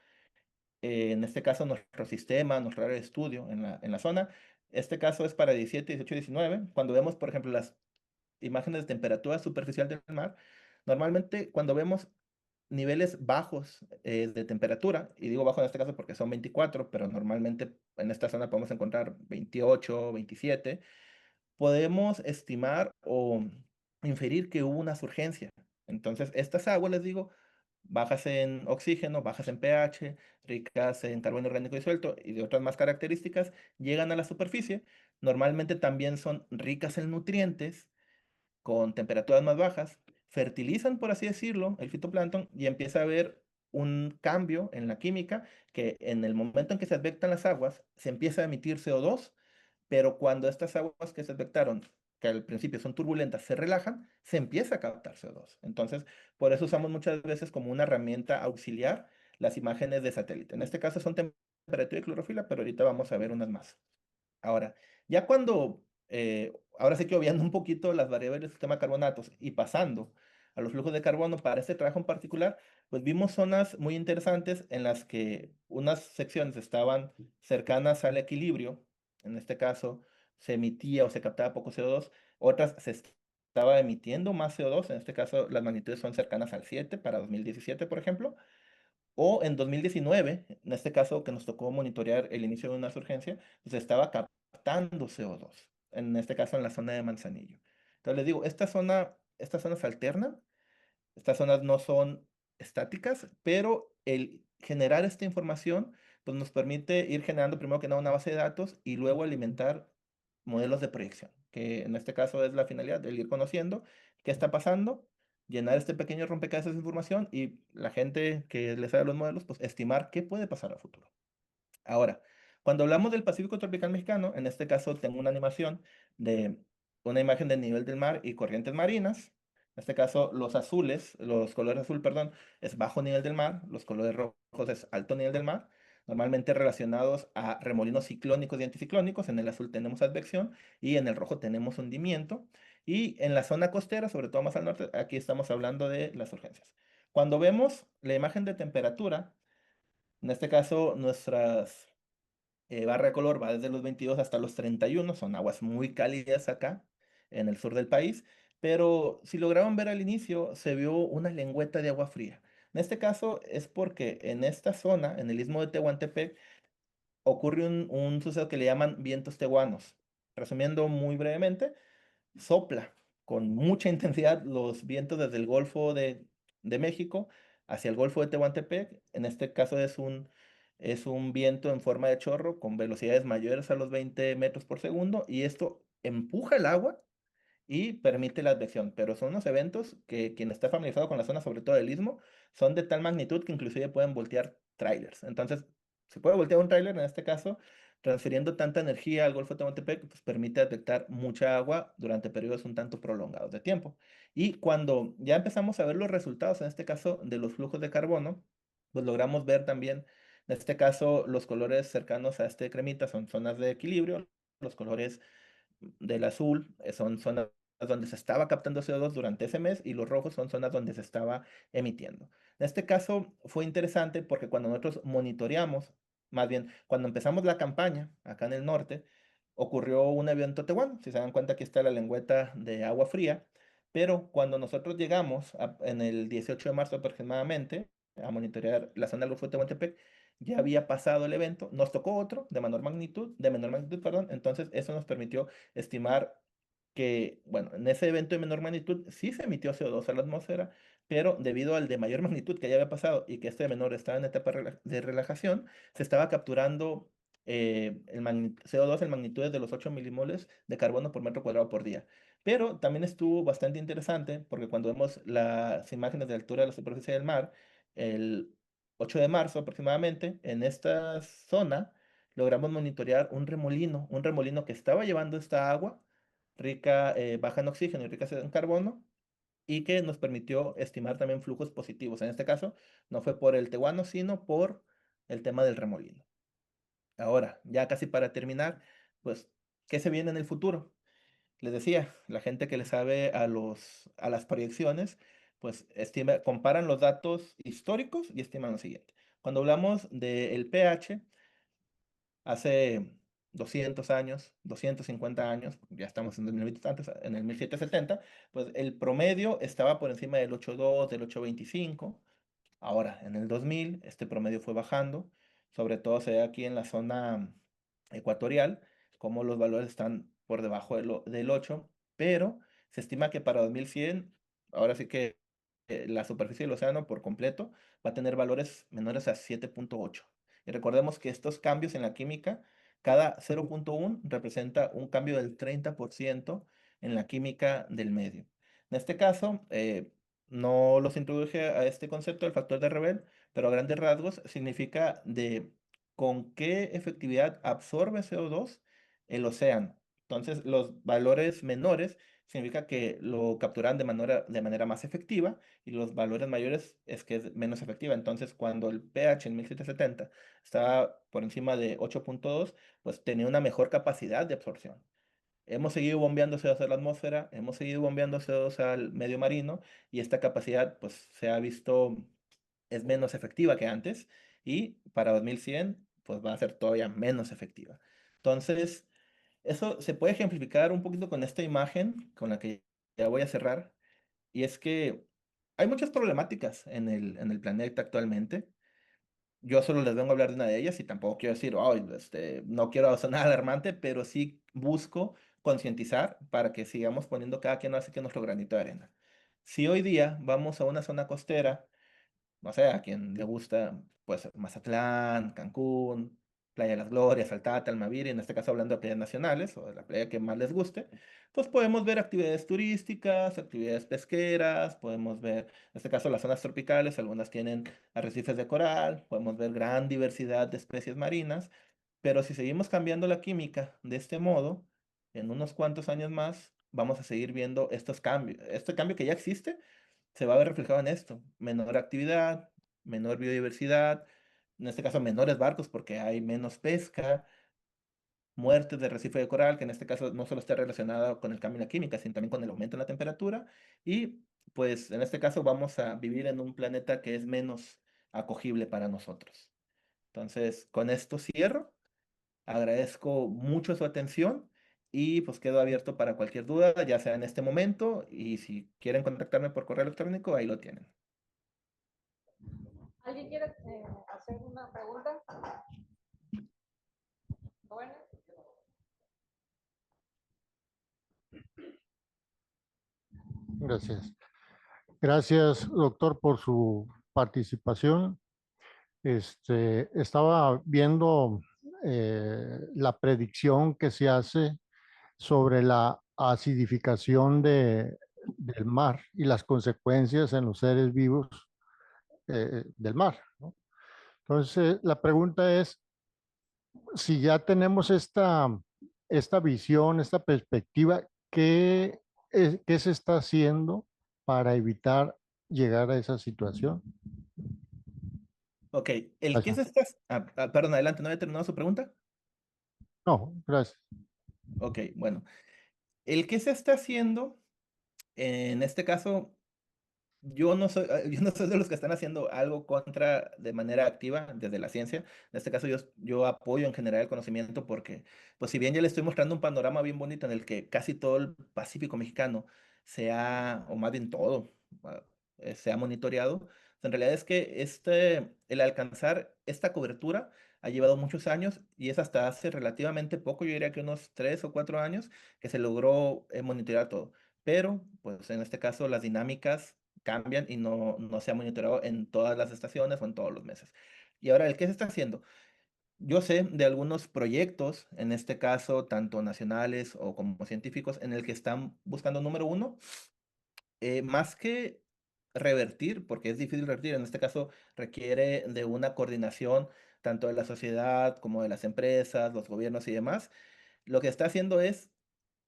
en este caso, nuestro sistema, nuestro área de estudio en la zona. Este caso es para 17, 18 y 19. Cuando vemos, por ejemplo, las imágenes de temperatura superficial del mar, normalmente cuando vemos niveles bajos de temperatura, y digo bajo en este caso porque son 24, pero normalmente en esta zona podemos encontrar 28, 27, podemos estimar o inferir que hubo una surgencia. Entonces, estas aguas, les digo, bajas en oxígeno, bajas en pH, ricas en carbono orgánico disuelto y de otras más características, llegan a la superficie. Normalmente también son ricas en nutrientes con temperaturas más bajas, fertilizan, por así decirlo, el fitoplancton y empieza a haber un cambio en la química que en el momento en que se advectan las aguas, se empieza a emitir CO2, pero cuando estas aguas que se advectaron, que al principio son turbulentas, se relajan, se empieza a captar CO2. Entonces, por eso usamos muchas veces como una herramienta auxiliar las imágenes de satélite. En este caso son temperatura y clorofila, pero ahorita vamos a ver unas más. Ahora, ya cuando, ahora sí que obviando un poquito las variables del sistema de carbonatos y pasando a los flujos de carbono para este trabajo en particular, pues vimos zonas muy interesantes en las que unas secciones estaban cercanas al equilibrio, en este caso se emitía o se captaba poco CO2, otras se estaba emitiendo más CO2, en este caso las magnitudes son cercanas al 7 para 2017, por ejemplo, o en 2019, en este caso que nos tocó monitorear el inicio de una surgencia, pues estaba captando CO2, en este caso en la zona de Manzanillo. Entonces les digo, estas zonas alternan, estas zonas no son estáticas, pero el generar esta información pues nos permite ir generando primero que nada una base de datos y luego alimentar modelos de proyección, que en este caso es la finalidad de ir conociendo qué está pasando, llenar este pequeño rompecabezas de información y la gente que les haga los modelos, pues estimar qué puede pasar a futuro. Ahora, cuando hablamos del Pacífico tropical mexicano, en este caso tengo una animación de una imagen del nivel del mar y corrientes marinas. En este caso, los colores azul, perdón, es bajo nivel del mar, los colores rojos es alto nivel del mar, normalmente relacionados a remolinos ciclónicos y anticiclónicos. En el azul tenemos advección y en el rojo tenemos hundimiento. Y en la zona costera, sobre todo más al norte, aquí estamos hablando de las urgencias. Cuando vemos la imagen de temperatura, en este caso, nuestras barra de color va desde los 22 hasta los 31, son aguas muy cálidas acá, en el sur del país, pero si lograron ver al inicio, se vio una lengüeta de agua fría. En este caso es porque en esta zona, en el istmo de Tehuantepec, ocurre un suceso que le llaman vientos tehuanos. Resumiendo muy brevemente, sopla con mucha intensidad los vientos desde el Golfo de México hacia el Golfo de Tehuantepec. En este caso es un viento en forma de chorro con velocidades mayores a los 20 metros por segundo y esto empuja el agua y permite la advección. Pero son unos eventos que quien está familiarizado con la zona, sobre todo el istmo, son de tal magnitud que inclusive pueden voltear trailers. Entonces, se puede voltear un trailer en este caso, transfiriendo tanta energía al Golfo de Tehuantepec, pues permite detectar mucha agua durante periodos un tanto prolongados de tiempo. Y cuando ya empezamos a ver los resultados, en este caso, de los flujos de carbono, pues logramos ver también, en este caso, los colores cercanos a este cremita son zonas de equilibrio, los colores del azul son zonas donde se estaba captando CO2 durante ese mes y los rojos son zonas donde se estaba emitiendo. En este caso fue interesante porque cuando nosotros monitoreamos, más bien cuando empezamos la campaña acá en el norte, ocurrió un evento tehuano. Si se dan cuenta, aquí está la lengüeta de agua fría, pero cuando nosotros llegamos en el 18 de marzo aproximadamente a monitorear la zona del Golfo de Tehuantepec, ya había pasado el evento, nos tocó otro de menor magnitud, perdón, entonces eso nos permitió estimar que, bueno, en ese evento de menor magnitud sí se emitió CO2 a la atmósfera, pero debido al de mayor magnitud que ya había pasado y que este de menor estaba en etapa de relajación, se estaba capturando CO2 en magnitudes de los 8 milimoles de carbono por metro cuadrado por día. Pero también estuvo bastante interesante porque cuando vemos las imágenes de altura de la superficie del mar, el 8 de marzo aproximadamente, en esta zona logramos monitorear un remolino que estaba llevando esta agua rica, baja en oxígeno y rica en carbono, y que nos permitió estimar también flujos positivos. En este caso, no fue por el tehuano, sino por el tema del remolino. Ahora, ya casi para terminar, pues, ¿qué se viene en el futuro? Les decía, la gente que le sabe a las proyecciones, pues comparan los datos históricos y estiman lo siguiente. Cuando hablamos del pH, hace 200 años, 250 años, ya estamos en el, antes, en el 1770, pues el promedio estaba por encima del 8,2, del 8,25. Ahora, en el 2000, este promedio fue bajando, sobre todo se ve aquí en la zona ecuatorial, como los valores están por debajo del 8, pero se estima que para 2100, ahora sí que la superficie del océano por completo va a tener valores menores a 7,8. Y recordemos que estos cambios en la química, cada 0,1 representa un cambio del 30% en la química del medio. En este caso, no los introduje a este concepto del factor de Revel, pero a grandes rasgos significa de con qué efectividad absorbe CO2 el océano. Entonces, los valores menores significa que lo capturan de manera más efectiva y los valores mayores es que es menos efectiva. Entonces, cuando el pH en 1770 estaba por encima de 8,2, pues tenía una mejor capacidad de absorción. Hemos seguido bombeando CO2 a la atmósfera, hemos seguido bombeando CO2 al medio marino y esta capacidad pues se ha visto es menos efectiva que antes y para 2100 pues va a ser todavía menos efectiva. Entonces, eso se puede ejemplificar un poquito con esta imagen con la que ya voy a cerrar y es que hay muchas problemáticas en el planeta actualmente. Yo solo les vengo a hablar de una de ellas y tampoco quiero decir, "Oh, no quiero sonar alarmante", pero sí busco concientizar para que sigamos poniendo cada quien así que nuestro granito de arena. Si hoy día vamos a una zona costera, no sé, a quien le gusta, pues Mazatlán, Cancún, Playa de las Glorias, Saltata, Almaviri, en este caso hablando de playas nacionales o de la playa que más les guste, pues podemos ver actividades turísticas, actividades pesqueras, podemos ver, en este caso las zonas tropicales, algunas tienen arrecifes de coral, podemos ver gran diversidad de especies marinas, pero si seguimos cambiando la química de este modo, en unos cuantos años más vamos a seguir viendo estos cambios, este cambio que ya existe se va a ver reflejado en esto, menor actividad, menor biodiversidad, en este caso menores barcos porque hay menos pesca, muertes de arrecife de coral, que en este caso no solo está relacionada con el cambio en la química, sino también con el aumento en la temperatura, y pues en este caso vamos a vivir en un planeta que es menos acogible para nosotros. Entonces, con esto cierro, agradezco mucho su atención y pues quedo abierto para cualquier duda, ya sea en este momento, y si quieren contactarme por correo electrónico, ahí lo tienen. ¿Alguien quiere hacer una pregunta? Bueno. Gracias. Gracias, doctor, por su participación. Estaba viendo la predicción que se hace sobre la acidificación del mar y las consecuencias en los seres vivos del mar, ¿no? Entonces, la pregunta es, si ya tenemos esta visión, esta perspectiva, ¿qué se está haciendo para evitar llegar a esa situación? Ok, el que Gracias. se está... perdón, adelante, ¿no había terminado su pregunta? No, gracias. Ok, bueno. El que se está haciendo En este caso, yo no soy de los que están haciendo algo contra de manera activa desde la ciencia. En este caso, yo apoyo en general el conocimiento porque, pues si bien ya le estoy mostrando un panorama bien bonito en el que casi todo el Pacífico mexicano o más bien todo, ah, se ha monitoreado, en realidad es que el alcanzar esta cobertura ha llevado muchos años y es hasta hace relativamente poco, yo diría que unos 3 o 4 años, que se logró monitorear todo. Pero, pues en este caso, las dinámicas cambian y no se ha monitoreado en todas las estaciones o en todos los meses. Y ahora, ¿el qué se está haciendo? Yo sé de algunos proyectos, en este caso, tanto nacionales o como científicos, en el que están buscando, número uno, más que revertir, porque es difícil revertir, en este caso requiere de una coordinación tanto de la sociedad como de las empresas, los gobiernos y demás. Lo que está haciendo es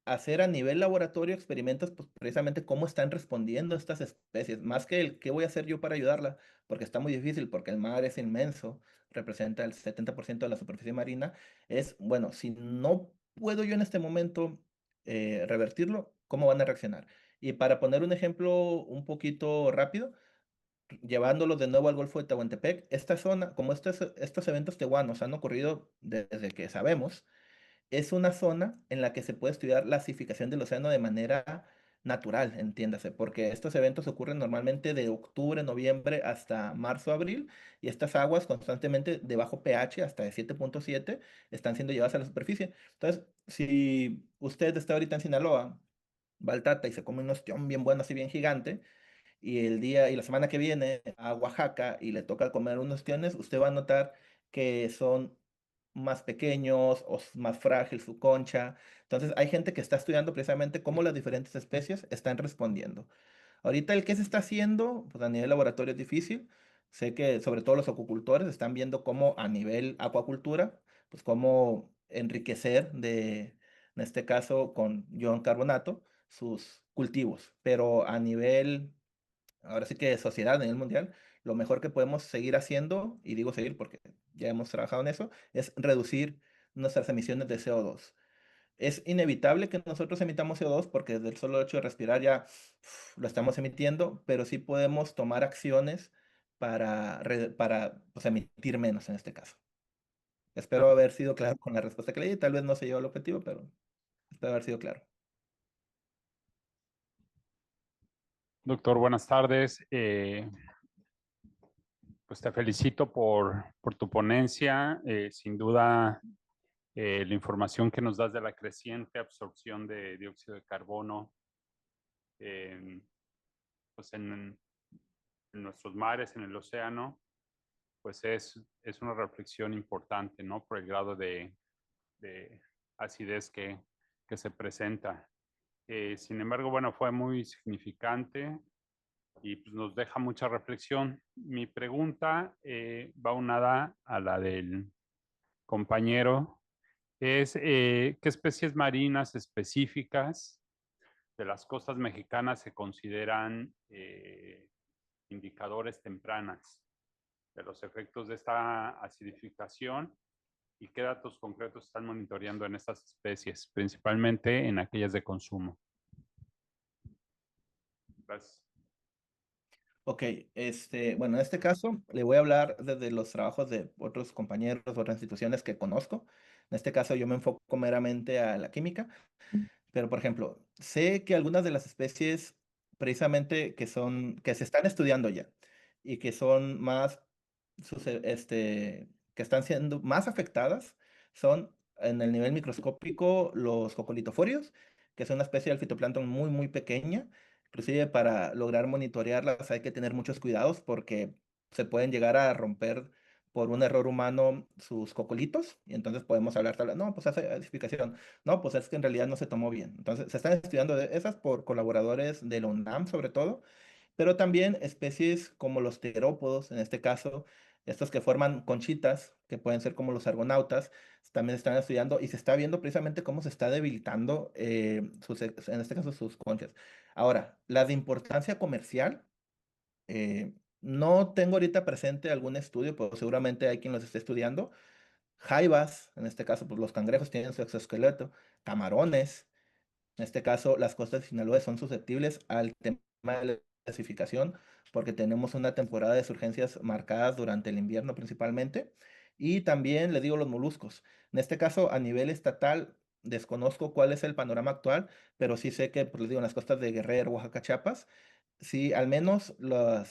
hacer a nivel laboratorio experimentos, pues precisamente cómo están respondiendo estas especies, más que el qué voy a hacer yo para ayudarla, porque está muy difícil, porque el mar es inmenso, representa el 70% de la superficie marina, es, bueno, si no puedo yo en este momento revertirlo, ¿cómo van a reaccionar? Y para poner un ejemplo un poquito rápido, llevándolo de nuevo al Golfo de Tehuantepec, esta zona, como estos eventos tehuanos han ocurrido desde que sabemos, es una zona en la que se puede estudiar la acidificación del océano de manera natural, entiéndase, porque estos eventos ocurren normalmente de octubre, noviembre hasta marzo, abril, y estas aguas constantemente de bajo pH, hasta de 7.7, están siendo llevadas a la superficie. Entonces, si usted está ahorita en Sinaloa, va al Tata y se come un ostión bien bueno, así bien gigante, y el día y la semana que viene a Oaxaca y le toca comer unos tiones, usted va a notar que son más pequeños o más frágil su concha. Entonces, hay gente que está estudiando precisamente cómo las diferentes especies están respondiendo. Ahorita el que se está haciendo, pues a nivel laboratorio es difícil. Sé que sobre todo los acuicultores están viendo cómo a nivel acuacultura, pues cómo enriquecer en este caso con ion carbonato, sus cultivos. Pero a nivel ahora sí que de sociedad a nivel mundial, lo mejor que podemos seguir haciendo, y digo seguir porque ya hemos trabajado en eso, es reducir nuestras emisiones de CO2. Es inevitable que nosotros emitamos CO2 porque desde el solo hecho de respirar ya lo estamos emitiendo, pero sí podemos tomar acciones para pues, emitir menos en este caso. Espero haber sido claro con la respuesta que le di. Tal vez no se llevó al objetivo, pero espero haber sido claro. Doctor, buenas tardes. Pues te felicito por tu ponencia. Sin duda, la información que nos das de la creciente absorción de dióxido de carbono eh, pues en nuestros mares, en el océano, pues es una reflexión importante, ¿no? Por el grado de acidez que se presenta. Sin embargo, bueno, fue muy significante y pues, nos deja mucha reflexión. Mi pregunta va unada a la del compañero. Es ¿qué especies marinas específicas de las costas mexicanas se consideran indicadores tempranas de los efectos de esta acidificación y qué datos concretos están monitoreando en estas especies, principalmente en aquellas de consumo? Gracias. Ok, bueno, en este caso le voy a hablar desde los trabajos de otros compañeros, otras instituciones que conozco. En este caso yo me enfoco meramente a la química, pero por ejemplo, sé que algunas de las especies precisamente que se están estudiando ya y que son más, que están siendo más afectadas son en el nivel microscópico los cocolitoforios, que son una especie del fitoplancton muy, muy pequeña. Inclusive para lograr monitorearlas hay que tener muchos cuidados porque se pueden llegar a romper por un error humano sus cocolitos y entonces podemos hablar, no, pues hace acidificación, no, pues es que en realidad no se tomó bien. Entonces se están estudiando esas por colaboradores de la UNAM sobre todo, pero también especies como los terópodos, en este caso, estos que forman conchitas, que pueden ser como los argonautas, también están estudiando y se está viendo precisamente cómo se está debilitando, en este caso, sus conchas. Ahora, las de importancia comercial, no tengo ahorita presente algún estudio, pero seguramente hay quien los esté estudiando. Jaivas, en este caso, pues los cangrejos tienen su exoesqueleto, camarones, En este caso, las costas de Sinaloa son susceptibles al tema de la clasificación porque tenemos una temporada de surgencias marcadas durante el invierno principalmente. Y también les digo los moluscos. En este caso, a nivel estatal, desconozco cuál es el panorama actual, pero sí sé que, pues les digo, en las costas de Guerrero, Oaxaca, Chiapas, sí, al menos en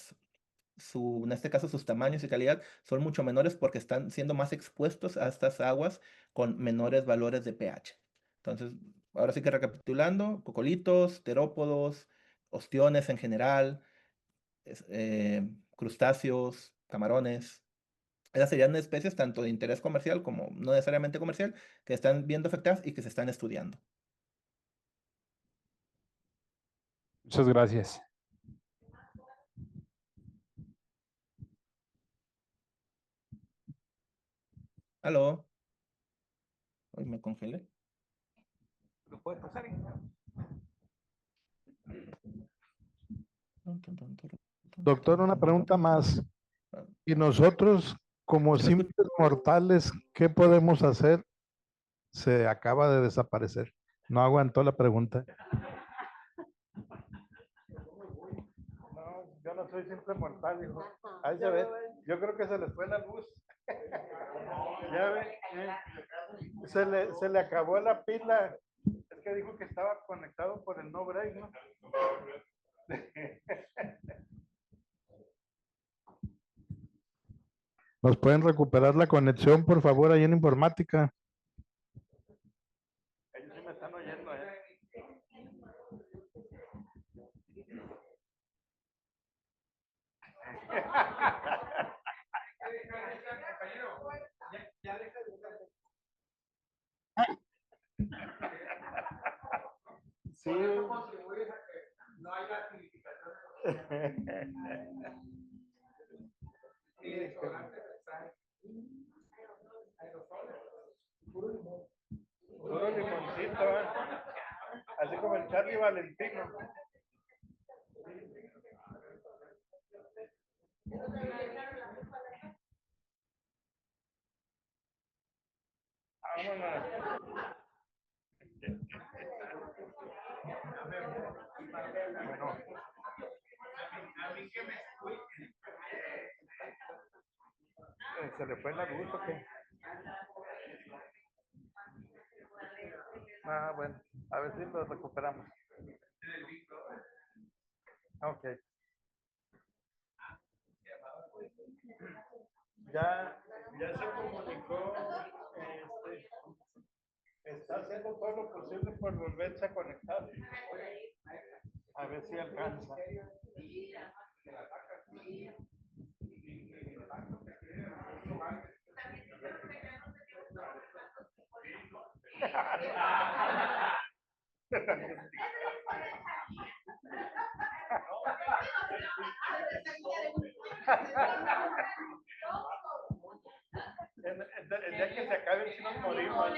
este caso sus tamaños y calidad son mucho menores porque están siendo más expuestos a estas aguas con menores valores de pH. Entonces, ahora sí que recapitulando, cocolitos, terópodos, ostiones en general, crustáceos, camarones. Esas serían especies tanto de interés comercial como no necesariamente comercial que están viendo afectadas y que se están estudiando. Muchas gracias. Aló. Hoy me congelé. ¿Lo puedes pasar? Doctor, una pregunta más. Ah, Y nosotros, como ¿sí me escucha? simples mortales, ¿qué podemos hacer? Se acaba de desaparecer. No aguantó la pregunta. No, yo no soy simple mortal, hijo. Ahí se ve. Yo creo que se les fue la luz. Ya ve, se le acabó la pila. Es que dijo que estaba conectado por el no break, ¿no? ¿Nos pueden recuperar la conexión, por favor, ahí en informática? Ellos sí me están oyendo, ¿eh? Sí. No hay clasificación. Puro limoncito, ¿eh? Así como el Charlie Valentino. Vámonos. Bueno. A mí que me escuchen. ¿Se le fue la luz o qué? Ah, bueno, a ver si lo recuperamos. Ok. Ya se comunicó, está haciendo todo lo posible por volverse a conectar. A ver si alcanza. El día que se acabe si nos morimos.